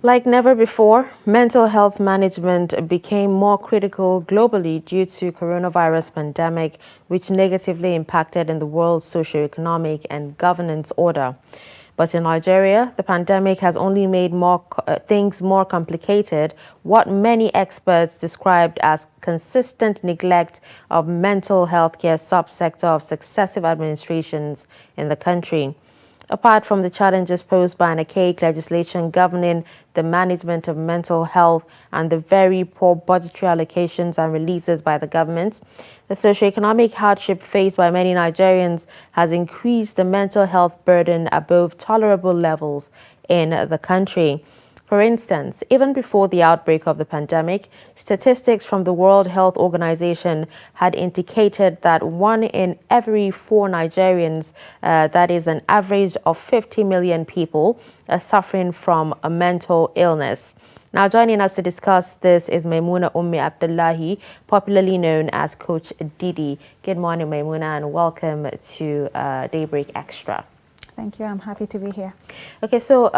Like never before, mental health management became more critical globally due to coronavirus pandemic, which negatively impacted in the world's socioeconomic and governance order. But in Nigeria, the pandemic has only made things more complicated, what many experts described as consistent neglect of mental health care subsector of successive administrations in the country. Apart from the challenges posed by an archaic legislation governing the management of mental health and the very poor budgetary allocations and releases by the government, the socioeconomic hardship faced by many Nigerians has increased the mental health burden above tolerable levels in the country. For instance, even before the outbreak of the pandemic, statistics from the World Health Organization had indicated that 1 in every 4 Nigerians, that is an average of 50 million people, are suffering from a mental illness. Now, joining us to discuss this is Maimuna Ummi Abdullahi, popularly known as Coach Didi. Good morning, Maimuna, and welcome to Daybreak Extra. Thank you. I'm happy to be here. Okay, so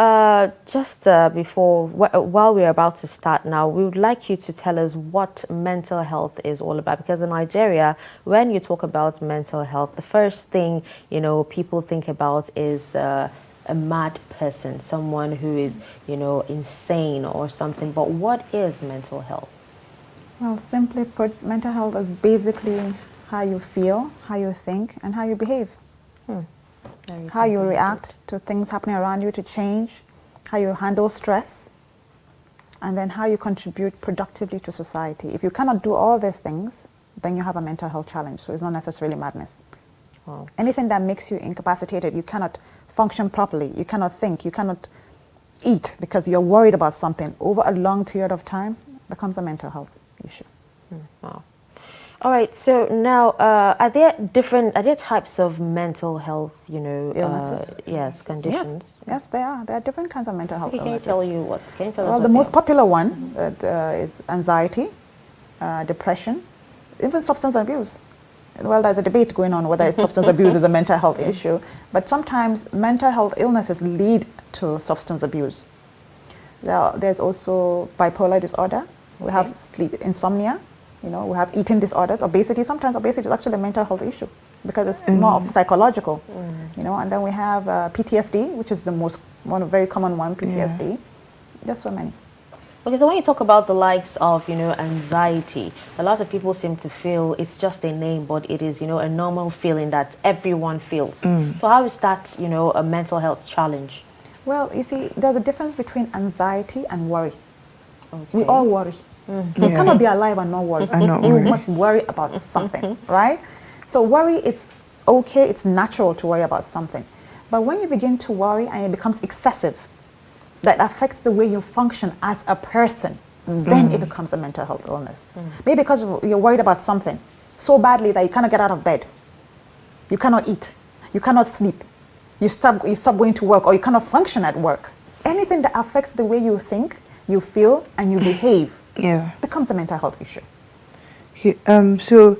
just before, while we're about to start now, we would like you to tell us what mental health is all about. Because in Nigeria, when you talk about mental health, the first thing, people think about is a mad person, someone who is, insane or something. But what is mental health? Well, simply put, mental health is basically how you feel, how you think, and how you behave. How you react to things happening around you, to change, how you handle stress, and then how you contribute productively to society. If you cannot do all these things, then you have a mental health challenge. So it's not necessarily madness. Wow. Anything that makes you incapacitated, you cannot function properly, you cannot think, you cannot eat because you're worried about something over a long period of time, becomes a mental health issue. Wow. All right. So now, are there types of mental health, Illnesses? yes, conditions? Yes, there are. There are different kinds of mental health Okay, illnesses. Can you tell us Well, what the they most are? popular one is anxiety, depression, even substance abuse. Well, there's a debate going on whether substance abuse is a mental health issue, but sometimes mental health illnesses lead to substance abuse. There's also bipolar disorder. We have sleep insomnia. We have eating disorders. Sometimes obesity is actually a mental health issue because it's more of psychological. And then we have PTSD, which is one very common one, PTSD. Yeah. There's so many. Okay, so when you talk about the likes of, anxiety, a lot of people seem to feel it's just a name, but it is, a normal feeling that everyone feels. So how is that, a mental health challenge? Well, you see, there's a difference between anxiety and worry. Okay. We all worry. You cannot be alive and not worry. You must worry about something, right? So worry, it's okay, it's natural to worry about something. But when you begin to worry and it becomes excessive, that affects the way you function as a person, then it becomes a mental health illness. Maybe because you're worried about something so badly that you cannot get out of bed. You cannot eat. You cannot sleep. You stop going to work, or you cannot function at work. Anything that affects the way you think, you feel, and you behave becomes a mental health issue. So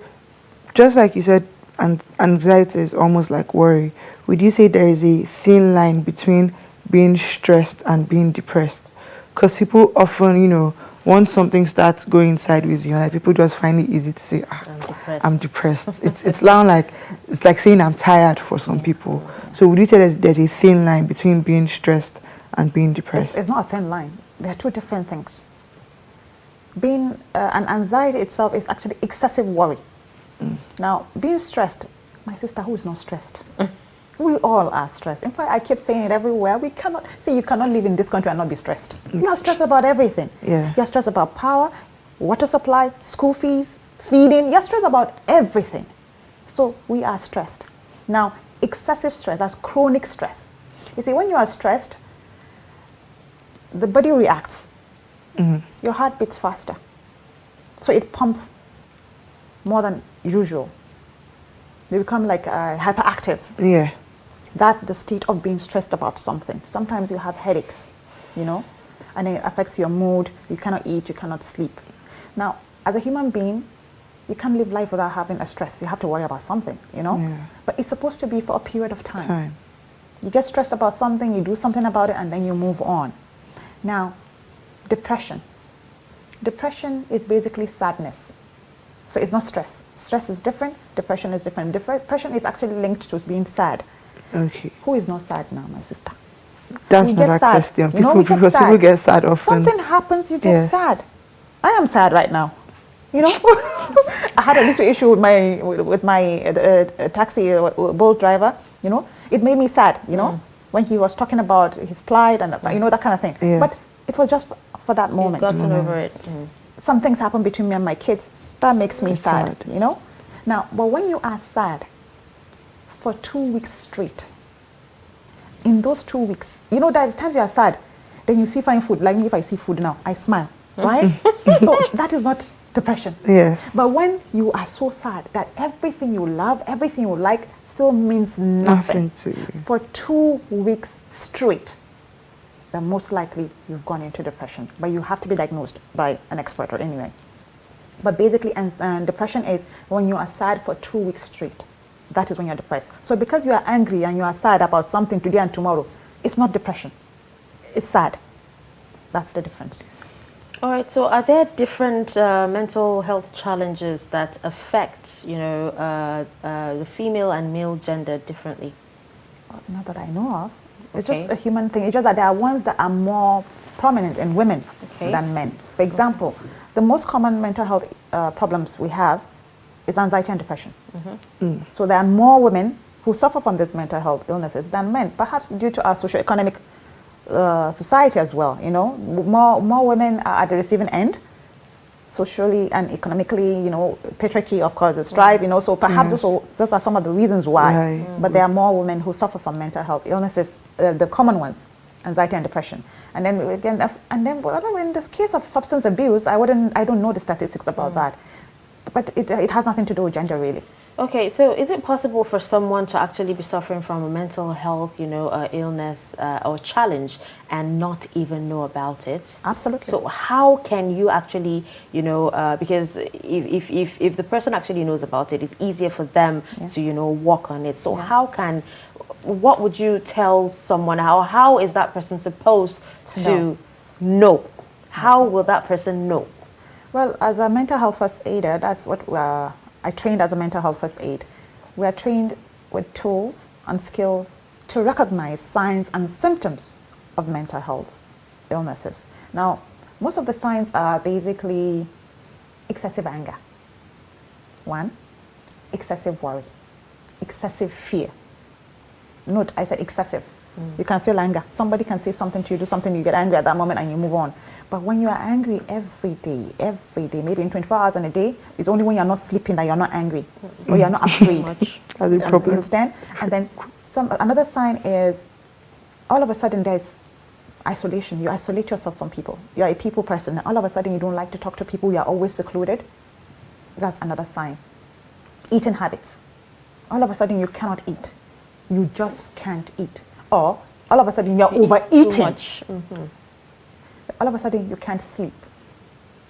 just like you said, anxiety is almost like worry. Would you say there is a thin line between being stressed and being depressed? Because people often, once something starts going sideways, people just find it easy to say, I'm depressed. it's like saying I'm tired for some people. So would you say there's a thin line between being stressed and being depressed? It's not a thin line. They are two different things. An anxiety itself is actually excessive worry. Now, being stressed, my sister, who is not stressed? We all are stressed. In fact, I keep saying it everywhere. You cannot live in this country and not be stressed. You are stressed about everything. Yeah. You're stressed about power, water supply, school fees, feeding. You're stressed about everything. So we are stressed. Now, excessive stress, that's chronic stress. You see, when you are stressed, the body reacts. Your heart beats faster. So it pumps more than usual. They become like hyperactive. Yeah. That's the state of being stressed about something. Sometimes you have headaches, and then it affects your mood. You cannot eat, you cannot sleep. Now, as a human being, you can't live life without having a stress. You have to worry about something, Yeah. But it's supposed to be for a period of time. You get stressed about something, you do something about it, and then you move on. Now, depression. Depression is basically sadness. So it's not stress. Stress is different, depression is different. Depression is actually linked to being sad. Okay. Who is not sad now, my sister? That's We not get a sad. question. You know, People, we get because sad. people get sad often. Something happens, you get Yes. sad. I am sad right now. You know, I had a little issue with my taxi Bolt driver. You know, it made me sad. You know, when he was talking about his plight and you know that kind of thing. Yes. But it was just for that You've moment. gotten over it. Some things happen between me and my kids that makes me It's sad. sad. You know. Now, but when you are sad for 2 weeks straight, in those 2 weeks, you know, there are times you are sad, then you see fine food. Like me, if I see food now, I smile, right? So that is not depression. Yes. But when you are so sad that everything you love, everything you like, still means Nothing nothing to you. for 2 weeks straight, then most likely you've gone into depression. But you have to be diagnosed by an expert or anyway. But basically, and depression is when you are sad for 2 weeks straight. That is when you're depressed. So because you are angry and you are sad about something today and tomorrow, it's not depression. It's sad. That's the difference. All right. So, are there different mental health challenges that affect, the female and male gender differently? Not that I know of. It's Okay. just a human thing. It's just that there are ones that are more prominent in women Okay. than men. For example, the most common mental health problems we have is anxiety and depression. So there are more women who suffer from these mental health illnesses than men, perhaps due to our socioeconomic society as well. You know, more women are at the receiving end, socially and economically. You know, patriarchy, of course, the strive. You know, so perhaps Yes. also those are some of the reasons why. Right. But there are more women who suffer from mental health illnesses, the common ones, anxiety and depression. And then again, in the case of substance abuse, I don't know the statistics about that, but it has nothing to do with gender, really. Okay, so is it possible for someone to actually be suffering from a mental health, illness or challenge and not even know about it? Absolutely. So how can you actually, because if the person actually knows about it, it's easier for them to, work on it. So what would you tell someone? How is that person supposed to know? How will that person know? Well, as a mental health first aider, that's what I trained as a mental health first aid. We are trained with tools and skills to recognize signs and symptoms of mental health illnesses. Now, most of the signs are basically excessive anger. 1, excessive worry, excessive fear. Note, I said excessive. You can feel anger. Somebody can say something to you, do something, you get angry at that moment and you move on. But when you are angry every day, maybe in 24 hours in a day, it's only when you're not sleeping that you're not angry or you're not afraid. That's the problem. Understand? And then another sign is all of a sudden there's isolation. You isolate yourself from people. You're a people person. And all of a sudden you don't like to talk to people. You're always secluded. That's another sign. Eating habits. All of a sudden you cannot eat. You just can't eat. Or all of a sudden you're overeating. Too much. All of a sudden you can't sleep.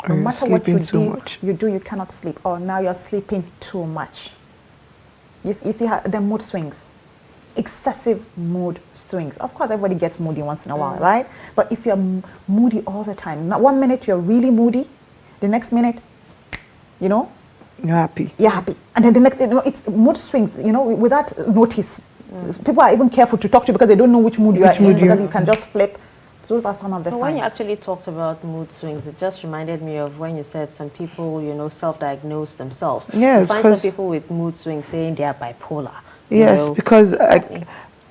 Or No you're matter what sleeping too much. you cannot sleep. Or now you're sleeping too much. You see how the mood swings. Excessive mood swings. Of course, everybody gets moody once in a while, right? But if you're moody all the time, not 1 minute you're really moody, the next minute, You're happy. you're happy. And then the next, it's mood swings, without notice. People are even careful to talk to you because they don't know which mood you are in, because you can just flip. Those are some of the But signs. when you actually talked about mood swings, it just reminded me of when you said some people, self-diagnose themselves. Yeah, you find some because- people with mood swings saying they are bipolar. Yes, because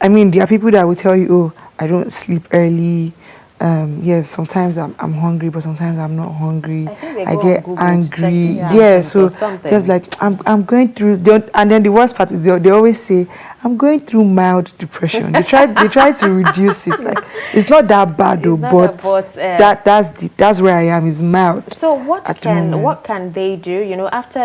I mean, there are people that will tell you, "Oh, I don't sleep early. Yes, sometimes I'm hungry, but sometimes I'm not hungry. I think they I go get on Google to check angry." these Yeah, symptoms so or something. they're like, "I'm going through," and then the worst part is they always say, "I'm going through mild depression." they try to reduce it. Like it's not that bad, though, It's not but that, but, that's where I am. Is mild. So what at the moment. what can they do? After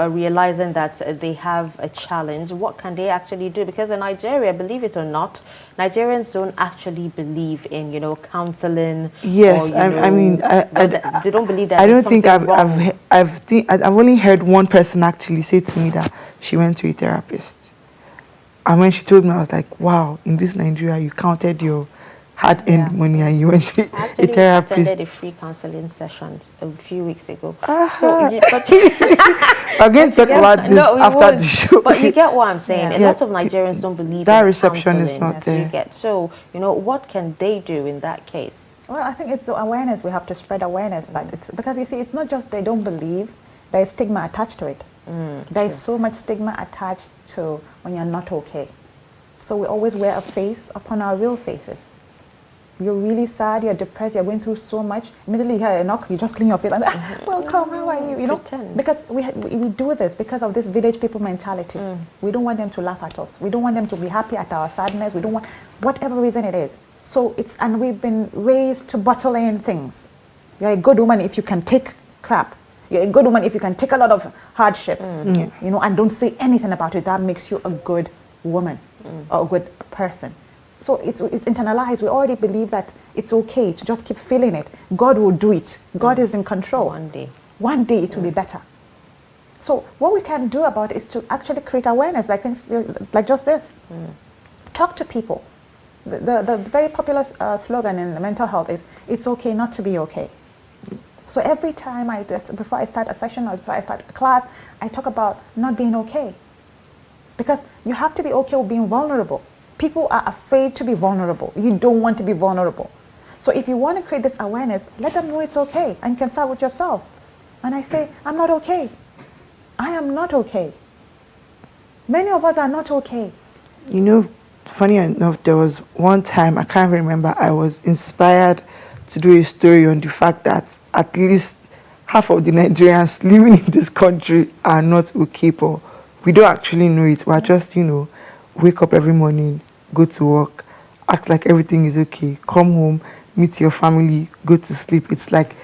realizing that they have a challenge, what can they actually do? Because in Nigeria, believe it or not, Nigerians don't actually believe in counseling. Yes, or, I mean, they don't believe that. I there's don't think something wrong. I've only heard one person actually say to me that she went to a therapist, and when she told me, I was like, wow, in this Nigeria, you counted your had earned money and you went to I a actually therapist. attended a free counseling session a few weeks ago. Uh-huh. So, but We're going to talk about this no, we after won't. the show. But you get what I'm saying. Yeah. A lot of Nigerians don't believe that in reception is counseling. not there. You get so what can they do in that case? Well, I think it's the awareness. We have to spread awareness that it's because you see, it's not just they don't believe. There is stigma attached to it. There is so much stigma attached to when you're not okay. So we always wear a face upon our real faces. You're really sad, you're depressed, you're going through so much. Immediately you hear a knock, you just clean your face and welcome, how are you? You know, Pretend. because we do this because of this village people mentality. We don't want them to laugh at us. We don't want them to be happy at our sadness. We don't want whatever reason it is. So and we've been raised to bottle in things. You're a good woman if you can take crap. You're a good woman if you can take a lot of hardship, you know, and don't say anything about it. That makes you a good woman or a good person. So it's internalized. We already believe that it's okay to just keep feeling it. God will do it. God is in control. One day it will be better. So what we can do about it is to actually create awareness, like just this. Talk to people. The very popular slogan in mental health is, it's okay not to be okay. So every time before I start a session or before I start a class, I talk about not being okay. Because you have to be okay with being vulnerable. People are afraid to be vulnerable. You don't want to be vulnerable. So if you want to create this awareness, let them know it's okay. And you can start with yourself. And I say, I'm not okay. I am not okay. Many of us are not okay. You know, funny enough, there was one time, I can't remember, I was inspired to do a story on the fact that at least half of the Nigerians living in this country are not okay, but we don't actually know it. We're just, wake up every morning, go to work, act like everything is okay, come home, meet your family, go to sleep. It's like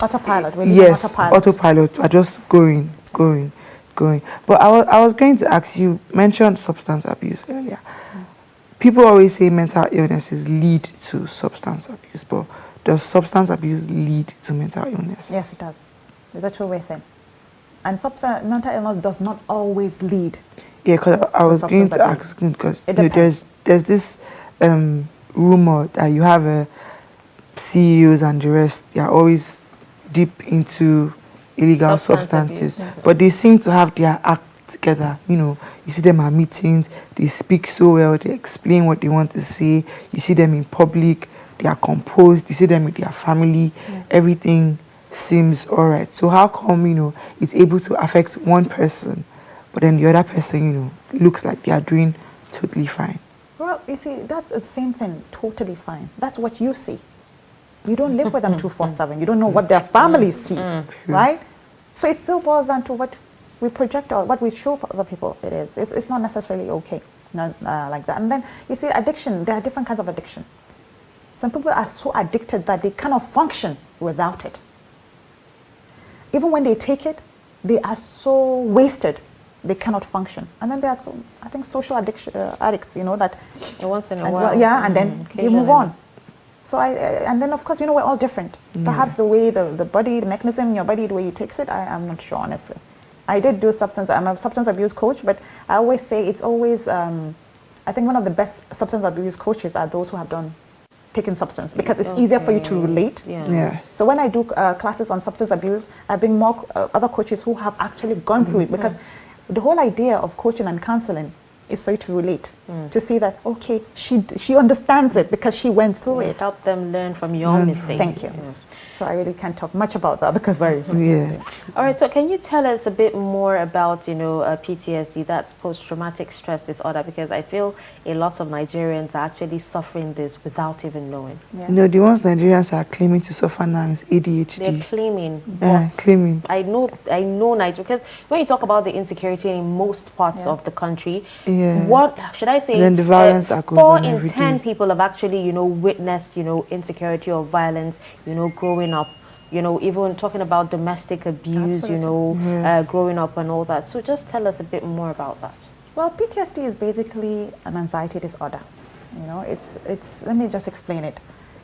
autopilot. Yes, autopilot. We're just going. But I was going to ask you, mentioned substance abuse earlier. People always say mental illnesses lead to substance abuse, but does substance abuse lead to mental illness? Yes, it does. It's a two-way thing. And mental illness does not always lead. Yeah, because I was going to ask, because there's this rumor that you have CEOs and the rest, they are always deep into illegal substances, but they seem to have their act together. You see them at meetings, they speak so well, they explain what they want to say. You see them in public, they are composed. You see them with their family, everything seems all right. So how come it's able to affect one person, but then the other person looks like they are doing totally fine? Well, you see, that's the same thing, totally fine. That's what you see. You don't live with them 24/7. You don't know what their families see, right? So it still boils down to what we project or what we show other people it is. It's not necessarily okay, like that. And then you see addiction, there are different kinds of addiction. Some people are so addicted that they cannot function without it. Even when they take it, they are so wasted, they cannot function. And then there are some, I think, social addiction addicts, that once in a while. And then they move on. So and then of course, we're all different. Perhaps the way the body, the mechanism in your body, the way you takes it, I'm not sure, honestly. I did do I'm a substance abuse coach, but I always say it's always, I think one of the best substance abuse coaches are those who have taken substance, because it's easier for you to relate. So when I do classes on substance abuse, I bring more other coaches who have actually gone through it, because the whole idea of coaching and counseling is for you to relate, to see that, okay, she understands it because she went through it. Help them learn from your mistakes. Thank you. So I really can't talk much about that because All right, so can you tell us a bit more about, PTSD, that's post-traumatic stress disorder, because I feel a lot of Nigerians are actually suffering this without even knowing. No, the ones Nigerians are claiming to suffer now is ADHD. They're claiming. Claiming. I know Nigeria, because when you talk about the insecurity in most parts of the country, what should I say? And then the violence that goes on every day. 4 in 10 people have actually, witnessed, insecurity or violence, growing up, even talking about domestic abuse, growing up and all that. So just tell us a bit more about that. Well, PTSD is basically an anxiety disorder. It's let me just explain it.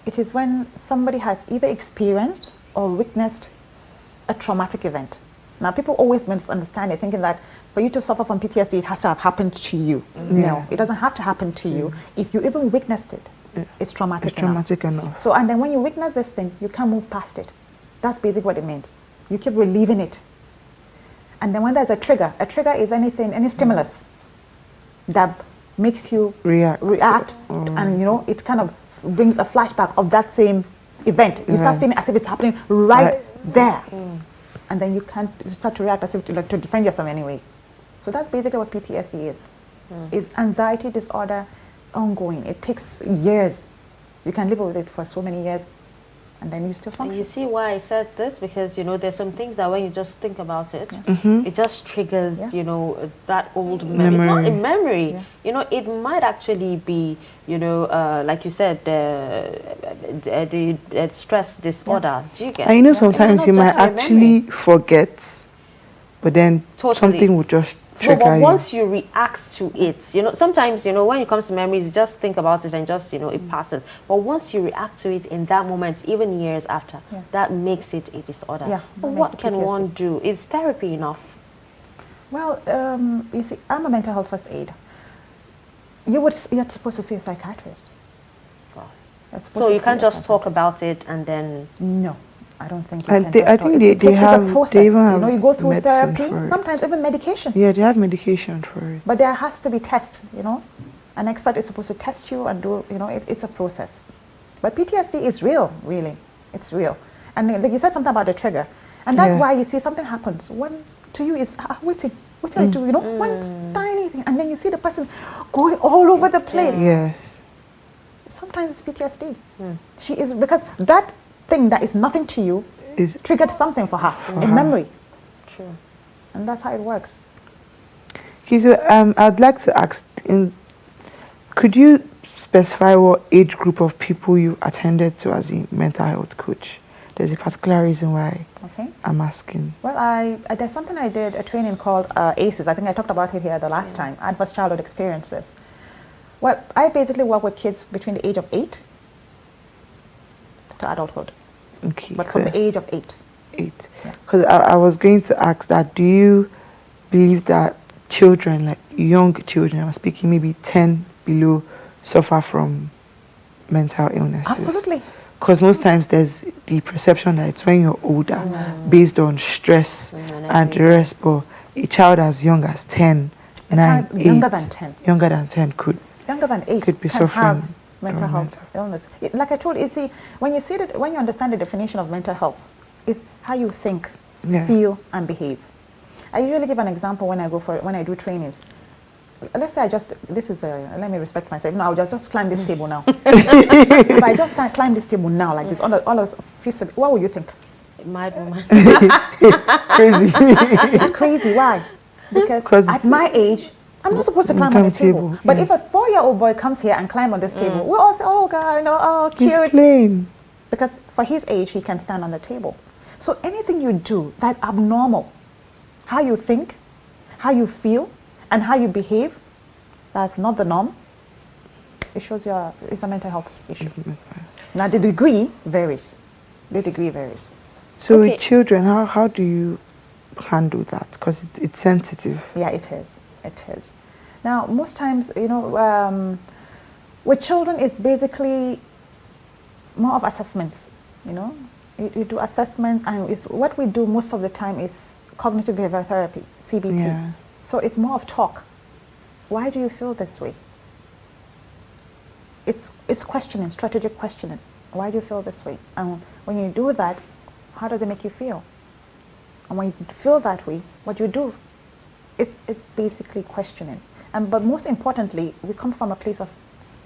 It is when somebody has either experienced or witnessed a traumatic event. Now, people always misunderstand it, thinking that for you to suffer from PTSD, it has to have happened to you. No, it doesn't have to happen to you. If you even witnessed it, it's traumatic It's traumatic enough. So, and then when you witness this thing, you can't move past it. That's basically what it means. You keep reliving it. And then when there's a trigger is anything, any stimulus that makes you react and it kind of brings a flashback of that same event. You start feeling as if it's happening right there. And then you start to react as if to defend yourself anyway. So that's basically what PTSD is. It's anxiety disorder, ongoing. It takes years. You can live with it for so many years, and then you still function. And you see why I said this? Because, there's some things that when you just think about it, it just triggers, that old memory. It's not a memory. It might actually be, like you said, the stress disorder. Do you get? And sometimes you might actually forget, but then something would just trigger but you. once you react to it, sometimes, when it comes to memories, you just think about it and just, it passes. But once you react to it in that moment, even years after, that makes it a disorder. But what can one do? Is therapy enough? Well, you see, I'm a mental health first aid. You're supposed to see a psychiatrist. Wow. So you can't just talk about it and then... No. I don't think. And I think they even have you go through medicine therapy, for it. sometimes even medication. Yeah, they have medication for it. But there has to be tests. An expert is supposed to test you and do. It's a process. But PTSD is real, really. It's real. And like you said something about the trigger, and that's why you see something happens. One to you is waiting. What do I do? One tiny thing, and then you see the person going all over the place. Yes. Sometimes it's PTSD. She is because that thing that is nothing to you is triggered something for her in memory. True. And that's how it works. Okay, so I'd like to ask, could you specify what age group of people you attended to as a mental health coach? There's a particular reason why I'm asking. Well, there's something I did, a training called ACEs. I think I talked about it here the last time, Adverse Childhood Experiences. Well, I basically work with kids between the age of 8 to adulthood. Okay. But from the age of 8. 8. Because I was going to ask that, do you believe that children, like young children, I'm speaking maybe 10 below, suffer from mental illnesses? Absolutely. Because most times there's the perception that it's when you're older, based on stress and the rest, but a child as young as 10, 9, 8, younger than 10 could younger than 8 could be can suffering have mental health illness. Like I told you, see, when you understand the definition of mental health, it's how you think, feel, and behave. I usually give an example when I do trainings. Let's say let me respect myself. No, I'll just climb this table now. If I just climb this table now like this, all those what would you think? Mad woman. Crazy. It's crazy. Why? Because at my age, I'm not supposed to climb on the table. But if a 4-year-old boy comes here and climb on this table, we all say, oh God, oh cute. He's playing. Because for his age, he can stand on the table. So anything you do that's abnormal, how you think, how you feel, and how you behave, that's not the norm. It shows it's a mental health issue. Now the degree varies. So with children, how do you handle that? Because it's sensitive. Yeah, it is. Now most times, with children, it's basically more of assessments. You do assessments, and what we do most of the time is cognitive behavioral therapy, CBT. Yeah. So it's more of talk. Why do you feel this way? It's questioning, strategic questioning. Why do you feel this way? And when you do that, how does it make you feel? And when you feel that way, what you do, it's basically questioning. But most importantly, we come from a place of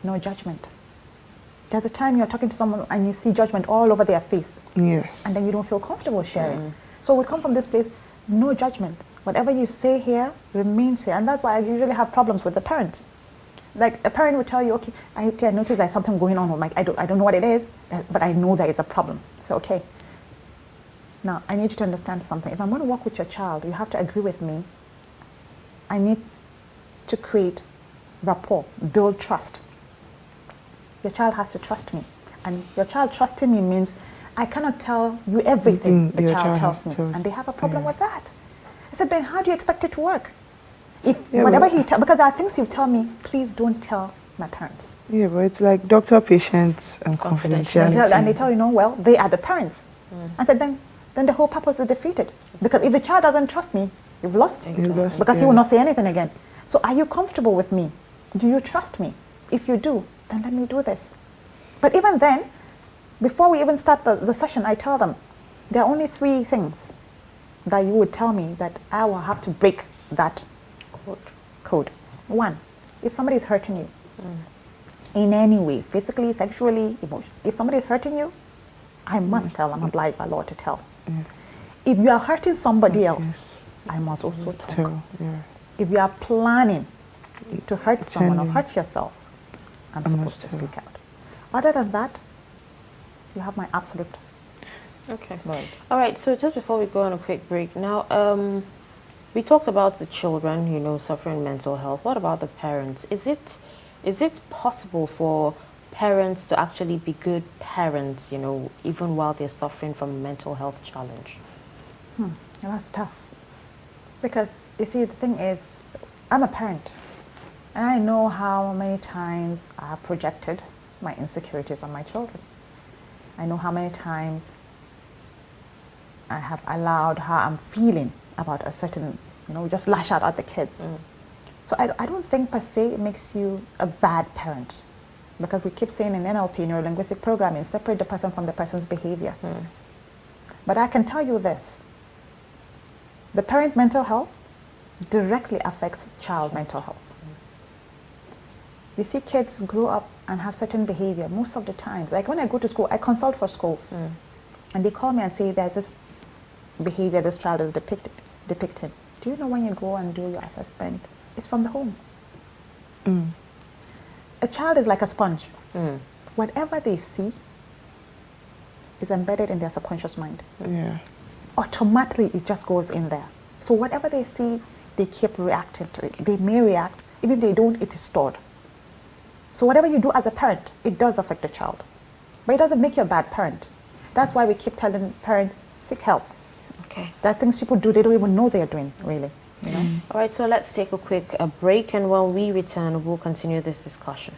no judgment. There's a time you're talking to someone and you see judgment all over their face. Yes. And then you don't feel comfortable sharing. So we come from this place, no judgment. Whatever you say here remains here. And that's why I usually have problems with the parents. Like a parent would tell you, okay, I notice there's something going on with Mike. I don't know what it is, but I know there is a problem. So okay. Now I need you to understand something. If I'm going to work with your child, you have to agree with me. I need to create rapport, build trust. Your child has to trust me. And your child trusting me means I cannot tell you everything the child tells me. And they have a problem with that. I said, then how do you expect it to work? If whatever because there are things you tell me, please don't tell my parents. Yeah, but it's like doctor-patient confidentiality. And they tell you, no, well, they are the parents. And so then the whole purpose is defeated. Because if the child doesn't trust me, you've lost him. Because he will not say anything again. So are you comfortable with me? Do you trust me? If you do, then let me do this. But even then, before we even start the session, I tell them, there are only 3 things that you would tell me that I will have to break that code. 1, if somebody is hurting you in any way, physically, sexually, emotionally, if somebody is hurting you, I must tell. I'm obliged by law to tell. If you are hurting somebody else, I must also talk. If you are planning to hurt someone or hurt yourself, I'm supposed to speak out. Other than that, you have my absolute. Okay. Right. All right. So just before we go on a quick break, now we talked about the children, suffering mental health. What about the parents? Is it possible for parents to actually be good parents, even while they're suffering from a mental health challenge? That's tough. Because you see, the thing is, I'm a parent, and I know how many times I have projected my insecurities on my children. I know how many times I have allowed how I'm feeling about a certain, just lash out at the kids. So I don't think per se it makes you a bad parent, because we keep saying in NLP, neurolinguistic programming, separate the person from the person's behavior. But I can tell you this, the parent mental health directly affects child mental health. You see kids grow up and have certain behavior most of the times. Like when I go to school, I consult for schools, and they call me and say there's this behavior this child is depicting. Do you know when you go and do your assessment, it's from the home. A child is like a sponge. Whatever they see is embedded in their subconscious mind. Automatically it just goes in there. So whatever they see, they keep reacting to it. They may react, even if they don't, it is stored. So whatever you do as a parent, it does affect the child. But it doesn't make you a bad parent. That's why we keep telling parents, seek help. Okay. There are things people do, they don't even know they are doing, really. All right, so let's take a quick break, and when we return, we'll continue this discussion.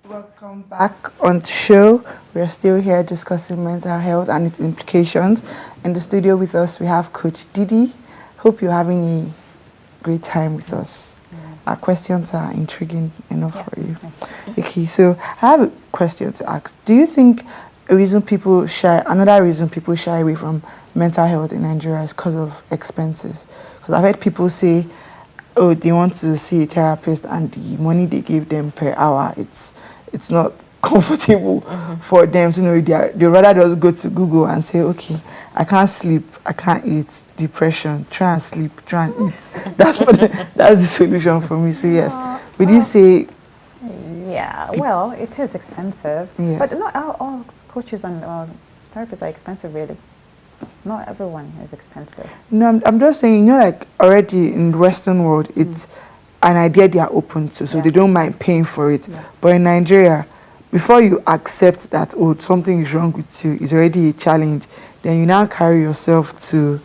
Welcome back on the show. We're still here discussing mental health and its implications. In the studio with us, we have Coach Didi. Hope you're having a great time with us. Our questions are intriguing enough for you. Okay, so I have a question to ask. Do you think another reason people shy away from mental health in Nigeria is because of expenses? Because I've heard people say, oh, they want to see a therapist and the money they give them per hour, it's not comfortable for them. So they rather just go to Google and say, okay, I can't sleep, I can't eat, depression, try and sleep, try and eat. That's the solution for me. So yes, would you say? Yeah, well, it is expensive, but not all coaches and therapists are expensive, really. Not everyone is expensive. No, I'm just saying, like already in the Western world, it's an idea they are open to, so they don't mind paying for it. But in Nigeria, before you accept that, oh, something is wrong with you, it's already a challenge, then you now carry yourself to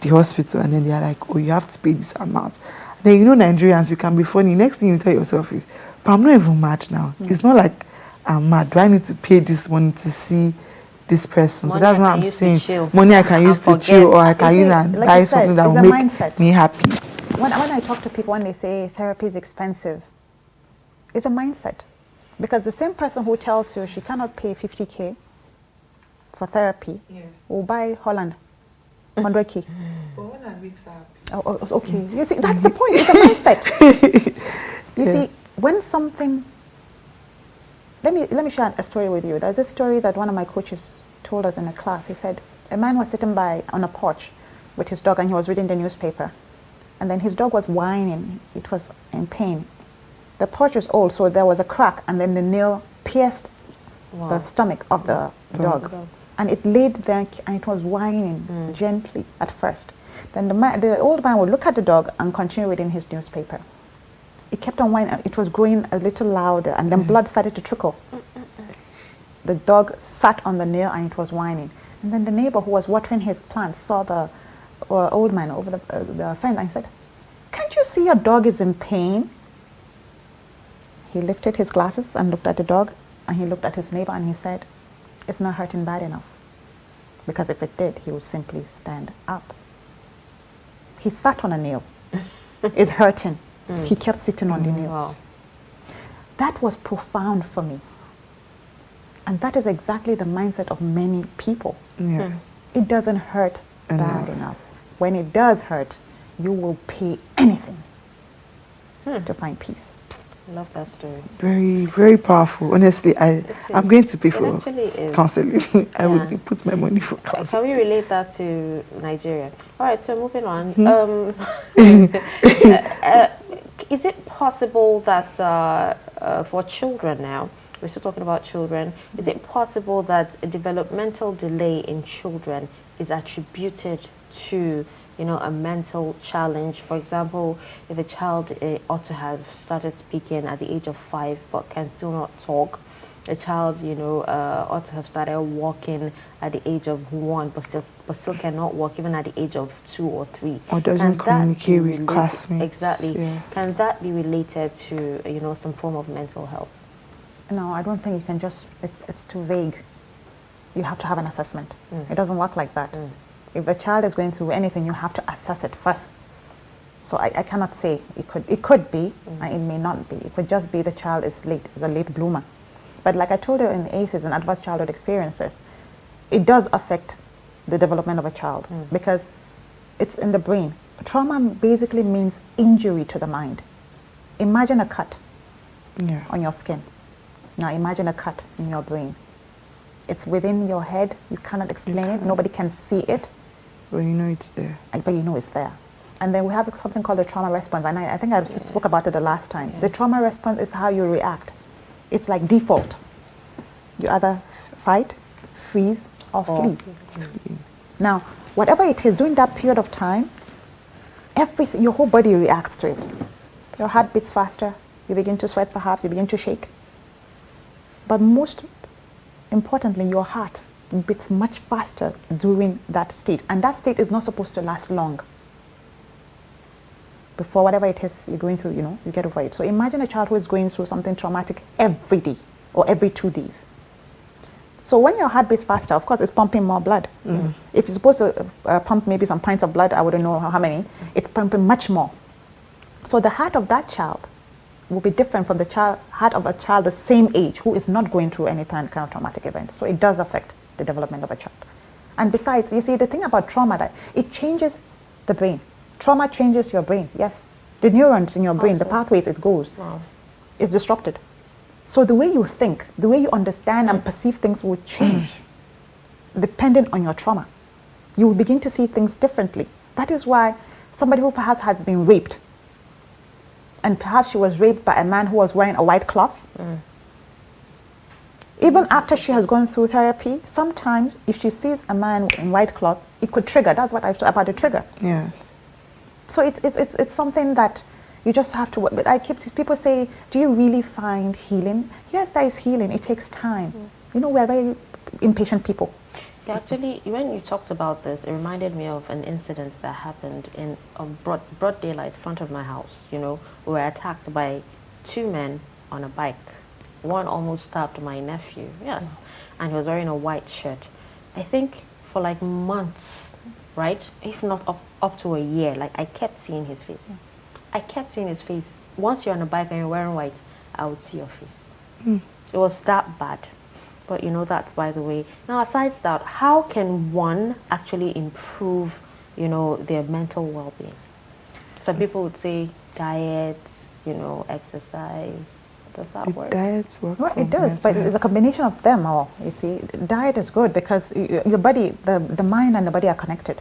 the hospital, and then they're like, oh, you have to pay this amount. And then Nigerians, we can be funny. Next thing you tell yourself is, but I'm not even mad now. It's not like I'm mad. Do I need to pay this money to see this person? Money so that's what I'm saying. Money I can use to chill, or I can use and like buy something that will make me happy. When I talk to people, when they say therapy is expensive, it's a mindset. Because the same person who tells you she cannot pay 50K for therapy, we'll buy Holland, 100K. Oh, okay. You see, that's the point. It's a mindset. You see, when something. Let me share a story with you. There's a story that one of my coaches told us in a class. He said a man was sitting on a porch with his dog, and he was reading the newspaper, and then his dog was whining. It was in pain. The porch is old, so there was a crack, and then the nail pierced the stomach of the dog, and it laid there, and it was whining gently at first. Then the old man would look at the dog and continue reading his newspaper. It kept on whining. It was growing a little louder, and then blood started to trickle. The dog sat on the nail, and it was whining. And then the neighbor who was watering his plants saw the old man over the fence, and said, "Can't you see your dog is in pain?" He lifted his glasses and looked at the dog, and he looked at his neighbor, and he said, "It's not hurting bad enough. Because if it did, he would simply stand up." He sat on a nail. It's hurting. He kept sitting on the nails. Wow. That was profound for me. And that is exactly the mindset of many people. Yeah. It doesn't hurt bad enough. When it does hurt, you will pay anything to find peace. I love that story. Very, very powerful. Honestly, I'm going to pay for counseling. I will put my money for counseling. Can we relate that to Nigeria? All right, so moving on. Is it possible that for children now, we're still talking about children, is it possible that a developmental delay in children is attributed to a mental challenge? For example, if a child ought to have started speaking at the age of 5 but can still not talk, a child ought to have started walking at the age of 1 but still cannot walk even at the age of 2 or 3, or doesn't communicate with classmates. Exactly. Yeah. Can that be related to some form of mental health? No, I don't think you can just, it's too vague. You have to have an assessment. It doesn't work like that. If a child is going through anything, you have to assess it first. So I cannot say it could be, and it may not be. It could just be the child is a late bloomer. But like I told you in ACEs and adverse childhood experiences, it does affect the development of a child because it's in the brain. Trauma basically means injury to the mind. Imagine a cut on your skin. Now imagine a cut in your brain. It's within your head. You cannot explain it. Nobody can see it. But you know it's there. But you know it's there. And then we have something called the trauma response. And I think I spoke about it the last time. The trauma response is how you react. It's like default. You either fight, freeze, or flee. Now, whatever it is, during that period of time, everything, your whole body reacts to it. Your heart beats faster. You begin to sweat perhaps. You begin to shake. But most importantly, your heart beats much faster during that state. And that state is not supposed to last long. Before whatever it is you're going through, you get over it. So imagine a child who is going through something traumatic every day or every 2 days. So when your heart beats faster, of course, it's pumping more blood. If you're supposed to pump maybe some pints of blood, I wouldn't know how many, it's pumping much more. So the heart of that child will be different from the heart of a child the same age who is not going through any kind of traumatic event. So it does affect the development of a child. And besides, you see, the thing about trauma, that it changes the brain. Trauma changes your brain, yes. The neurons in your brain, the pathways it goes, is disrupted. So the way you think, the way you understand and perceive things will change depending on your trauma. You will begin to see things differently. That is why somebody who perhaps has been raped, and perhaps she was raped by a man who was wearing a white cloth, even after she has gone through therapy, sometimes if she sees a man in white cloth, it could trigger. That's what I thought about the trigger. Yes. So it's something that you just have to work. But people say, do you really find healing? Yes, there is healing. It takes time. We're very impatient people. Yeah, actually, when you talked about this, it reminded me of an incident that happened in broad daylight, front of my house. We were attacked by 2 men on a bike. One almost stabbed my nephew, yes, and he was wearing a white shirt. I think for like months, right, if not up to a year, like I kept seeing his face. I kept seeing his face. Once you're on a bike and you're wearing white, I would see your face. It was that bad. But that's by the way. Now, aside that, how can one actually improve, their mental well-being? Some people would say diets, exercise. Does that work? Diets work. Well, it does, but it's a combination of them all. You see, diet is good because your body, the mind and the body are connected.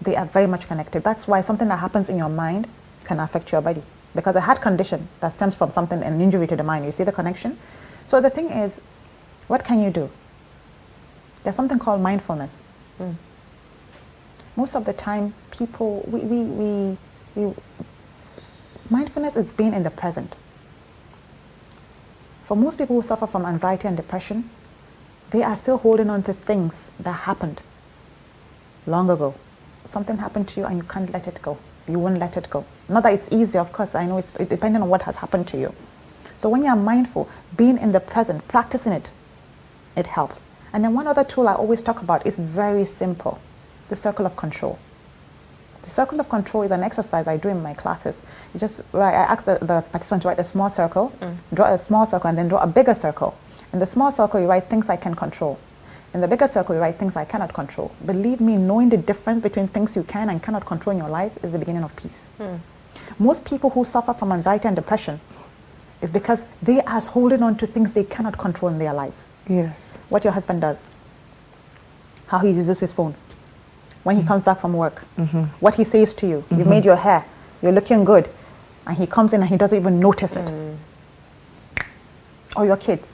They are very much connected. That's why something that happens in your mind can affect your body, because a heart condition that stems from something, an injury to the mind. You see the connection? So the thing is, what can you do? There's something called mindfulness. Most of the time, people, mindfulness is being in the present. For most people who suffer from anxiety and depression, they are still holding on to things that happened long ago. Something happened to you and you can't let it go. You won't let it go. Not that it's easy, of course, I know it's depending on what has happened to you. So when you're mindful, being in the present, practicing it, it helps. And then one other tool I always talk about is very simple, the circle of control. The circle of control is an exercise I do in my classes. You just I ask the participant to write a small circle, draw a small circle, and then draw a bigger circle. In the small circle, you write things I can control. In the bigger circle, you write things I cannot control. Believe me, knowing the difference between things you can and cannot control in your life is the beginning of peace. Most people who suffer from anxiety and depression is because they are holding on to things they cannot control in their lives. Yes. What your husband does, how he uses his phone, when he comes back from work, what he says to you. You made your hair, you're looking good, and he comes in and he doesn't even notice it. Or your kids.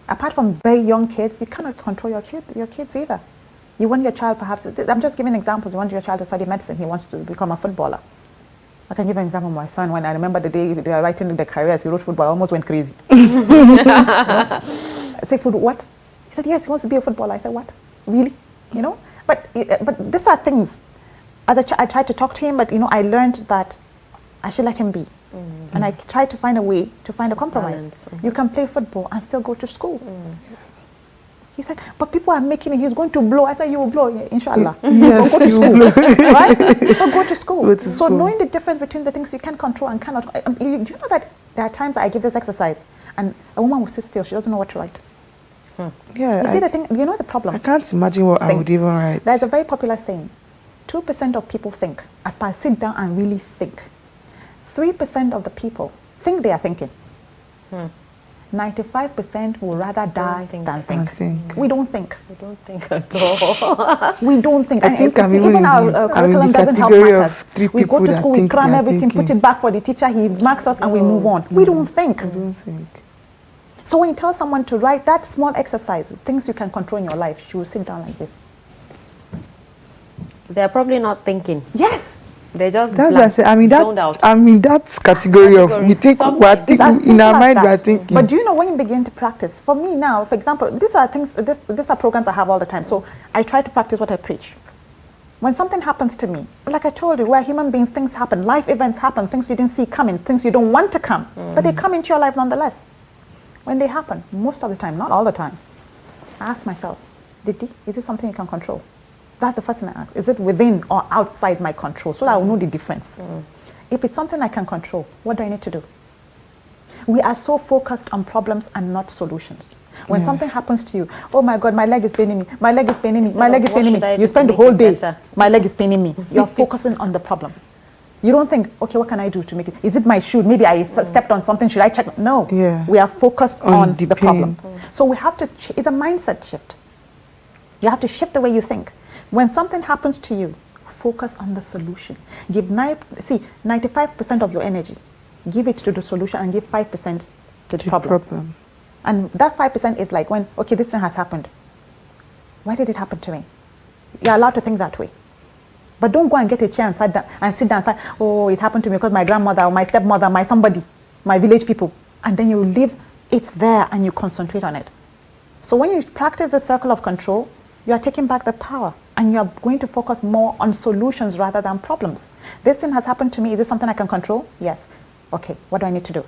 Apart from very young kids, you cannot control your kids either. You want your child perhaps, I'm just giving examples, you want your child to study medicine, he wants to become a footballer. I can give an example of my son. When I remember the day they were writing the careers, he wrote football, I almost went crazy. I said, what? He said, yes, he wants to be a footballer. I said, what? Really? But these are things, as I tried to talk to him, but I learned that I should let him be. And I tried to find a way to find a compromise. You can play football and still go to school. Yes. He said, but people are making it, he's going to blow. I said, you will blow, inshallah. Yes, go to school. Right? But go to school. So knowing the difference between the things you can control and cannot. Do you know that there are times I give this exercise and a woman will sit still, she doesn't know what to write. Yeah. You see the thing, the problem? I can't imagine what I would even write. There's a very popular saying, 2% of people think, as per sit down and really think. 3% of the people think they are thinking. 95% will rather die than think. We don't think. We don't think at all. We don't think. I think I'm even in the category of 3 people we go to school, we cram everything, put it back for the teacher, he marks us and we move on. We don't think. I don't think. So when you tell someone to write that small exercise, things you can control in your life, she will sit down like this. They're probably not thinking. Yes. They just that's what I say. I'm in that category of we think we're thinking in our mind we're thinking. But do you know when you begin to practice? For me now, for example, these are things. These are programs I have all the time. So I try to practice what I preach. When something happens to me, like I told you, we're human beings. Things happen. Life events happen. Things you didn't see coming. Things you don't want to come, but they come into your life nonetheless. When they happen, most of the time, not all the time, I ask myself, is this something you can control? That's the first thing I ask. Is it within or outside my control? So that I will know the difference. If it's something I can control, what do I need to do? We are so focused on problems and not solutions. When something happens to you, oh my God, my leg is paining me, my leg is paining me, my leg is paining me. You spend the whole day, my leg is paining me. You're focusing on the problem. You don't think, okay, what can I do to make it? Is it my shoe? Maybe I stepped on something. Should I check? No. Yeah. We are focused on the problem. So we have to, it's a mindset shift. You have to shift the way you think. When something happens to you, focus on the solution. 95% of your energy, give it to the solution and give 5% to the problem. And that 5% is like when, okay, this thing has happened. Why did it happen to me? You're allowed to think that way. But don't go and get a chair and sit down and say, oh, it happened to me because my grandmother or my stepmother, my somebody, my village people. And then you leave it there and you concentrate on it. So when you practice the circle of control, you are taking back the power and you are going to focus more on solutions rather than problems. This thing has happened to me. Is this something I can control? Yes. Okay, what do I need to do?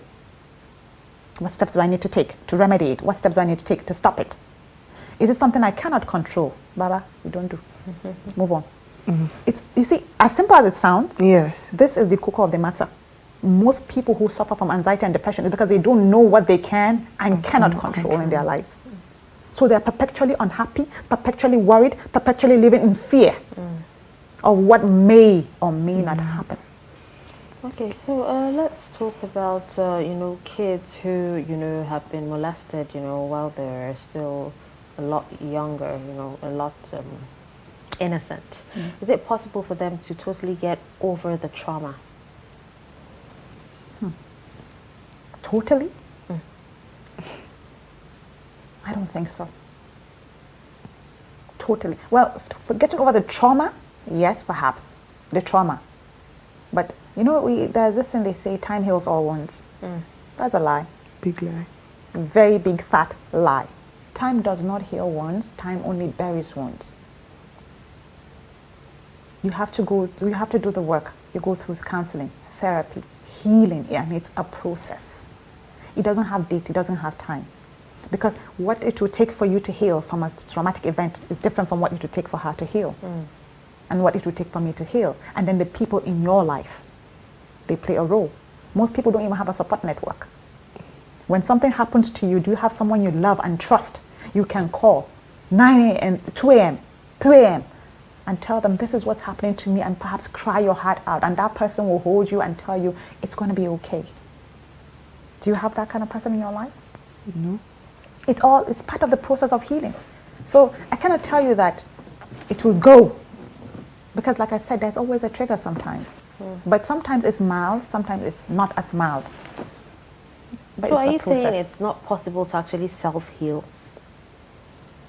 What steps do I need to take to remedy it? What steps do I need to take to stop it? Is it something I cannot control? Baba, you don't do. Move on. It's, you see, as simple as it sounds, yes, this is the core of the matter. most people who suffer from anxiety and depression is because they don't know what they can and cannot control in their lives. So they're perpetually unhappy, perpetually worried, perpetually living in fear of what may or may not happen. Okay, so let's talk about kids who have been molested while they're still a lot younger, a lot innocent. Is it possible for them to totally get over the trauma? Totally? I don't think so. Totally. Well, for getting over the trauma, yes, perhaps the trauma, but there's this thing they say: time heals all wounds. That's a lie. Big lie. Very big fat lie. Time does not heal wounds. Time only buries wounds. You have to do the work. You go through counseling, therapy, healing, and it's a process. It doesn't have date. It doesn't have time. Because what it will take for you to heal from a traumatic event is different from what it will take for her to heal. And what it will take for me to heal. And then the people in your life, they play a role. Most people don't even have a support network. When something happens to you, do you have someone you love and trust you can call 9 a.m., 2 a.m., 3 a.m. and tell them this is what's happening to me, and perhaps cry your heart out, and that person will hold you and tell you it's going to be okay? Do you have that kind of person in your life? No. It's part of the process of healing. So I cannot tell you that it will go, because like I said, there's always a trigger sometimes. But sometimes it's mild, sometimes it's not as mild. But so are you saying it's not possible to actually self-heal?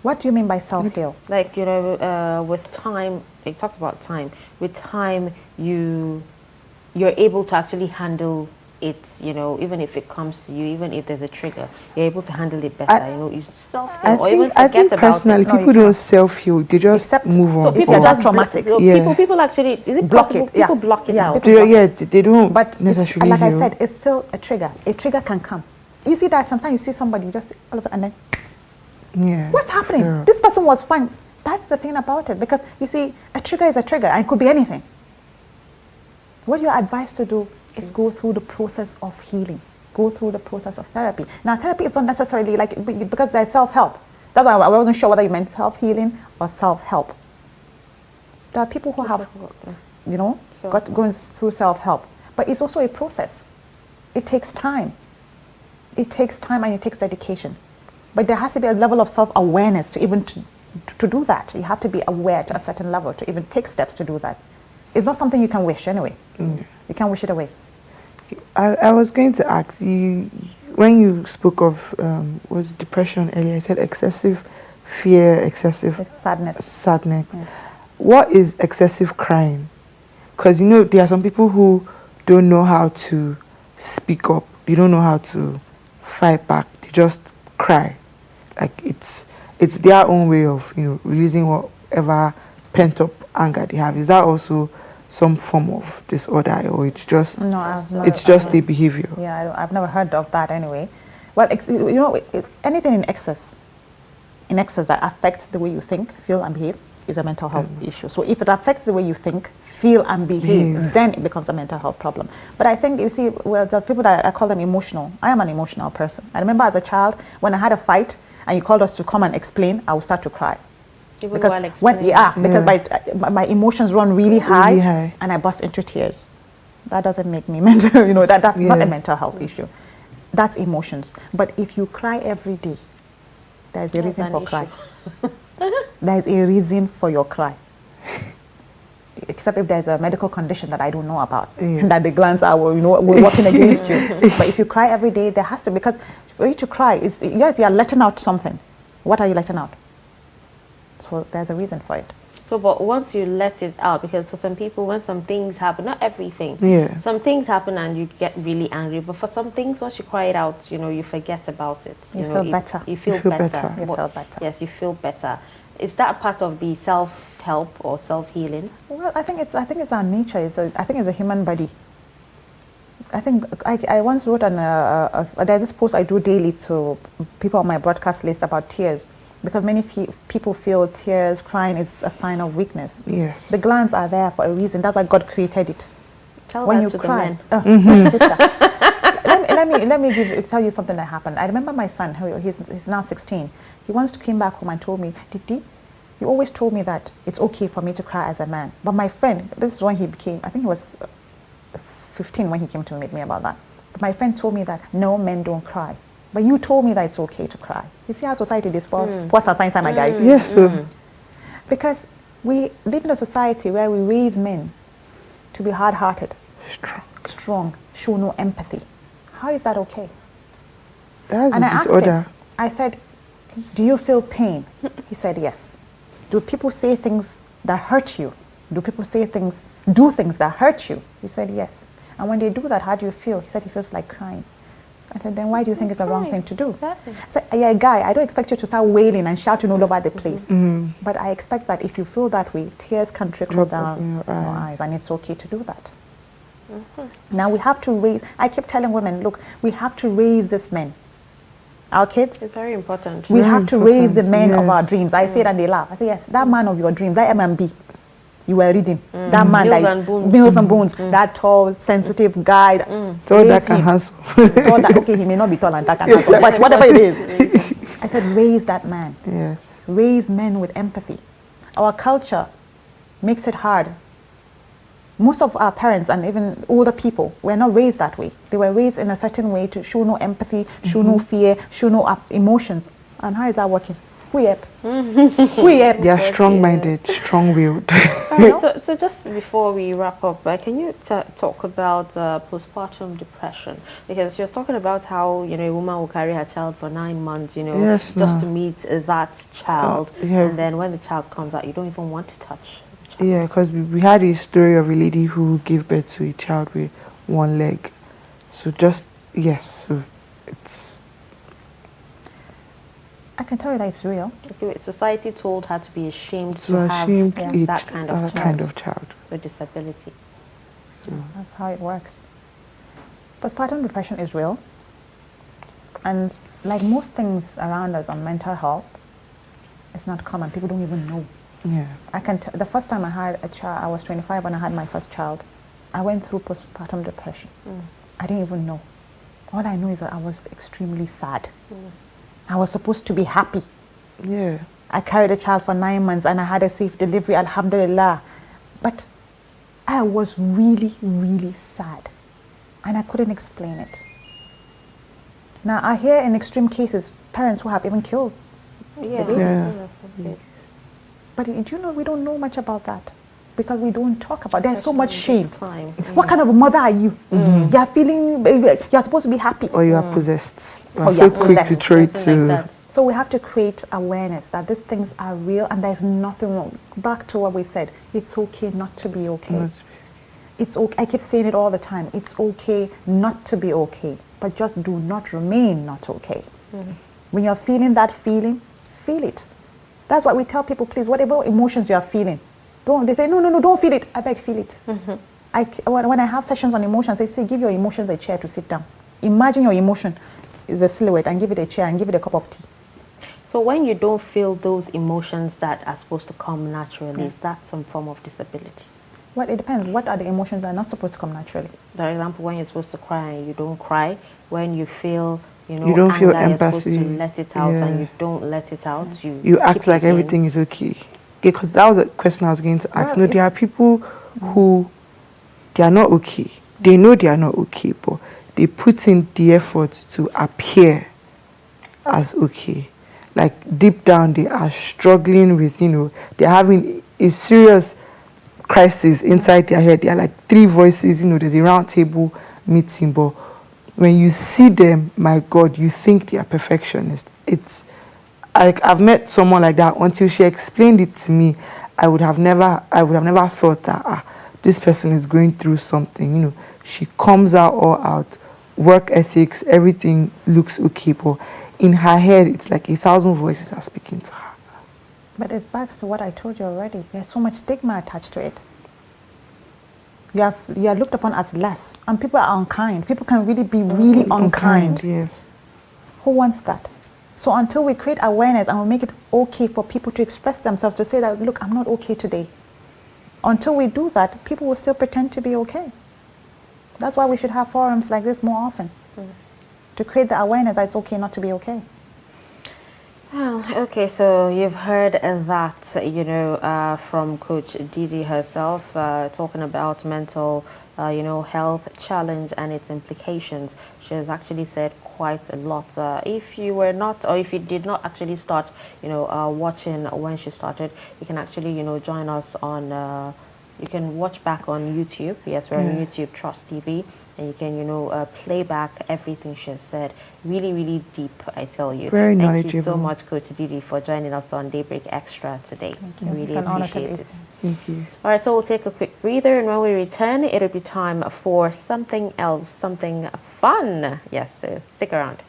What do you mean by self-heal? Like, with time, you talked about time. With time, you're able to actually handle it, even if it comes to you, even if there's a trigger, you're able to handle it better. You self-heal or even forget about it. I think personally, people don't self-heal. They just move on. So people are just traumatic. People actually, is it possible? People block it out. They don't but necessarily like heal. I said, it's still a trigger. A trigger can come. You see that sometimes you see somebody, you just all of it, and then what's happening? Sure. This person was fine. That's the thing about it, because you see, a trigger is a trigger, and it could be anything. What you're advised to do is go through the process of healing, go through the process of therapy. Now, therapy is not necessarily because there's self-help. That's why I wasn't sure whether you meant self-healing or self-help. There are people who have, going through self-help, but it's also a process. It takes time. It takes time and it takes dedication. But there has to be a level of self-awareness to even to do that. You have to be aware to a certain level to even take steps to do that. It's not something you can wish anyway. You can't wish it away. I was going to ask you, when you spoke of was depression earlier, I said excessive fear, excessive sadness. Yes. What is excessive crying? Because there are some people who don't know how to speak up. They don't know how to fight back. They just cry. Like it's their own way of releasing whatever pent up anger they have. Is that also some form of disorder, or it's just a behavior? Yeah, I've never heard of that anyway. Well, anything in excess that affects the way you think, feel, and behave is a mental health issue. So if it affects the way you think, feel, and behave, then it becomes a mental health problem. But I think, the people that I call them emotional. I am an emotional person. I remember as a child, when I had a fight and you called us to come and explain, I would start to cry. Because my emotions run really high and I burst into tears. That doesn't make me mental, that's not a mental health issue. That's emotions. But if you cry every day, there's a reason for cry. There's a reason for your cry. Except if there's a medical condition that I don't know about, that the glands are working against you. But if you cry every day, there has to, because for you to cry, you're letting out something. What are you letting out? So there's a reason for it. So, but once you let it out, because for some people, when some things happen, not everything, some things happen and you get really angry, but for some things, once you cry it out, you forget about it. You feel better. You feel better. You feel better. Yes, you feel better. Is that part of the self-help or self-healing? Well, I think it's our nature. I think it's a human body. I think I once wrote there's this post I do daily to people on my broadcast list about tears. Because many people feel tears, crying is a sign of weakness. Yes. The glands are there for a reason. That's why God created it. Tell when that you to cry. the men. Sister, let me tell you something that happened. I remember my son, he's now 16. He once came back home and told me, Didi, you always told me that it's okay for me to cry as a man. But my friend, this is when he became, I think he was 15 when he came to meet me about that. But my friend told me that no, men don't cry. But you told me that it's okay to cry. You see how society is for what's our science, my guy? Yes, sir. Because we live in a society where we raise men to be hard-hearted, strong, show no empathy. How is that okay? That's And a I asked disorder. him, I said, do you feel pain? He said, yes. Do people say things that hurt you? Do people do things that hurt you? He said, yes. And when they do that, how do you feel? He said he feels like crying. I said, then why do you think it's the wrong thing to do? Exactly. I said, yeah, guy, I don't expect you to start wailing and shouting all over the place. But I expect that if you feel that way, tears can trickle down your eyes, and it's okay to do that. Now we have to raise, I keep telling women, look, we have to raise these men. Our kids, It's very important. we Very have to raise the important, men of our yes. dreams. I say it and they laugh. I say, yes, that man of your dreams, that M&B you were reading, that man Mills that and Bones. is Mills and Bones, that tall, sensitive guy. So that raise can him. handsome. Tall that, okay, he may not be tall and dark and handsome, but whatever it is. I said, raise that man. Yes. Raise men with empathy. Our culture makes it hard. Most of our parents and even older people were not raised that way. They were raised in a certain way to show no empathy, show no fear, show no emotions. And how is that working? We up. We up. They are strong-minded, strong-willed. So just before we wrap up, can you talk about postpartum depression? Because you're talking about how, a woman will carry her child for 9 months, Yes, just to meet that child. yeah. And then when the child comes out, you don't even want to touch the child. Yeah, because we had a story of a lady who gave birth to a child with one leg. So yes, so it's... I can tell you that it's real. Okay, society told her to be ashamed to to have ashamed that kind of child child. with disability. So That's how it works. Postpartum depression is real. And like most things around us on mental health, it's not common. People don't even know. yeah, The first time I had a child, I was 25 when I had my first child. I went through postpartum depression. I didn't even know. All I know is that I was extremely sad. I was supposed to be happy. yeah. I carried a child for 9 months and I had a safe delivery, alhamdulillah. But I was really, really sad. And I couldn't explain it. Now, I hear in extreme cases, parents who have even killed. Yeah. Yeah. But do you know, we don't know much about that. Because we don't talk about it. There's so much shame. Crime. What kind of a mother are you? You're feeling, you're supposed to be happy. Or you are possessed. Or We're you so are quick to possessed. try Something to... like that. So we have to create awareness that these things are real and there's nothing wrong. Back to what we said, it's okay not to be okay. Not- It's okay. I keep saying it all the time. It's okay not to be okay, but just do not remain not okay. When you're feeling that feeling, feel it. That's why we tell people, please, whatever emotions you are feeling, they say, no, don't feel it. I beg, feel it. When I have sessions on emotions, they say, give your emotions a chair to sit down. Imagine your emotion is a silhouette and give it a chair and give it a cup of tea. So when you don't feel those emotions that are supposed to come naturally, is that some form of disability? Well, it depends. What are the emotions that are not supposed to come naturally? For example, when you're supposed to cry and you don't cry, when you feel, You don't feel anger, you're supposed empathy. to let it out Yeah. and you don't let it out. You You act keep like it in. everything is okay. Because that was a question I was going to ask. Well, No, there are people who, they are not okay. They know they are not okay, but they put in the effort to appear as okay. Like deep down, they are struggling with, they're having a serious crisis inside their head. They are like 3 voices, there's a round table meeting, but when you see them, my God, you think they are perfectionists. It's like I've met someone like that. Until she explained it to me, I would have never thought that this person is going through something. She comes out all out, work ethics, everything looks okay, but in her head, it's like 1,000 voices are speaking to her. But it's back to what I told you already. There's so much stigma attached to it. You are looked upon as less, and people are unkind. People can really be really unkind. Yes. Who wants that? So until we create awareness and we make it okay for people to express themselves, to say that, look, I'm not okay today. Until we do that, people will still pretend to be okay. That's why we should have forums like this more often, to create the awareness that it's okay not to be okay. Well, okay, so you've heard that, from Coach Didi herself, talking about mental, health challenge and its implications. She has actually said quite a lot. If you were not, or if you did not actually start, watching when she started, you can actually, join us on, you can watch back on YouTube. Yes, we're on YouTube, Trust TV. And you can, play back everything she has said. Really, really deep, I tell you. Very Thank knowledgeable. you so much, Coach Didi, for joining us on Daybreak Extra today. Thank you. Really It's an honor to appreciate be it. Thank you. All right, so we'll take a quick breather, and when we return, it'll be time for something else, something fun. Yes, so stick around.